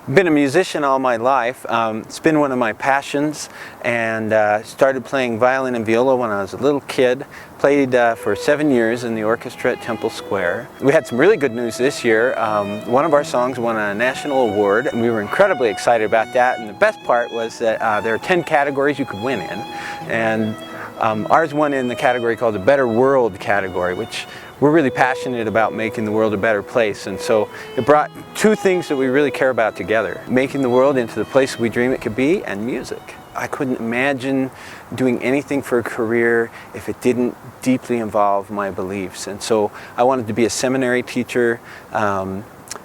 Been a musician all my life. It's been one of my passions, and started playing violin and viola when I was a little kid. Played for 7 years in the orchestra at Temple Square. We had some really good news this year. One of our songs won a national award, and we were incredibly excited about that. And the best part was that there are 10 categories you could win in, and ours won in the category called the Better World category, which we're really passionate about making the world a better place. And so it brought two things that we really care about together: making the world into the place we dream it could be, and music. I couldn't imagine doing anything for a career if it didn't deeply involve my beliefs. And so I wanted to be a seminary teacher.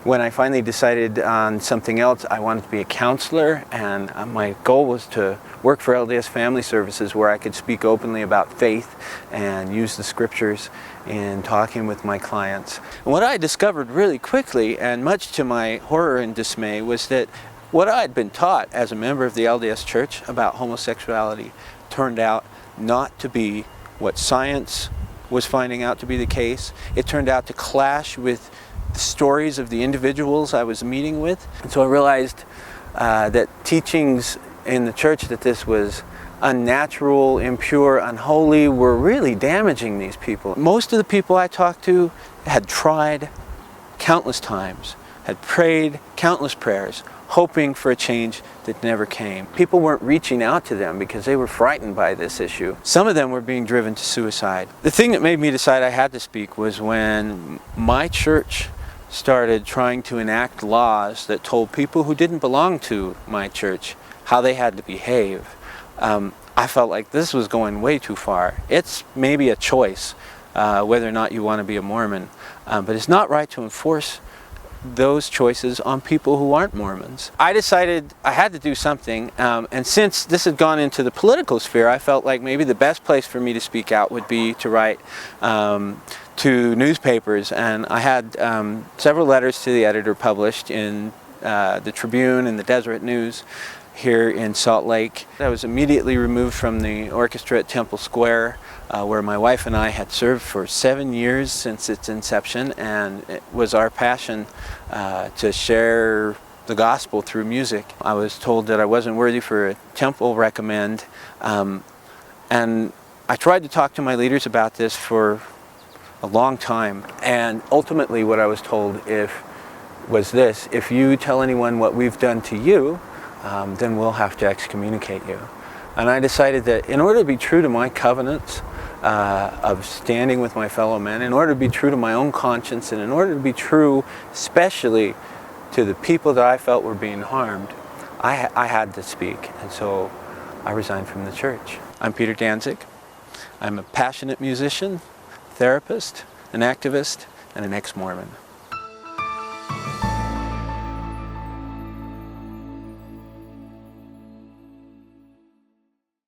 When I finally decided on something else, I wanted to be a counselor, and my goal was to work for LDS Family Services, where I could speak openly about faith and use the scriptures in talking with my clients. And what I discovered really quickly, and much to my horror and dismay, was that what I had been taught as a member of the LDS Church about homosexuality turned out not to be what science was finding out to be the case. It turned out to clash with the stories of the individuals I was meeting with. And so I realized that teachings in the church that this was unnatural, impure, unholy were really damaging these people. Most of the people I talked to had tried countless times, had prayed countless prayers, hoping for a change that never came. People weren't reaching out to them because they were frightened by this issue. Some of them were being driven to suicide. The thing that made me decide I had to speak was when my church started trying to enact laws that told people who didn't belong to my church how they had to behave. I felt like this was going way too far. It's maybe a choice whether or not you want to be a Mormon, but it's not right to enforce those choices on people who aren't Mormons. I decided I had to do something, and since this had gone into the political sphere, I felt like maybe the best place for me to speak out would be to write to newspapers. And I had several letters to the editor published in the Tribune and the Deseret News here in Salt Lake. I was immediately removed from the orchestra at Temple Square, where my wife and I had served for 7 years since its inception, and it was our passion to share the gospel through music. I was told that I wasn't worthy for a temple recommend, and I tried to talk to my leaders about this for a long time, and ultimately what I was told was this: if you tell anyone what we've done to you, then we'll have to excommunicate you. And I decided that in order to be true to my covenants of standing with my fellow men, in order to be true to my own conscience, and in order to be true especially to the people that I felt were being harmed, I had to speak. And so I resigned from the church. I'm Peter Danzig. I'm a passionate musician, therapist, an activist, and an ex-Mormon.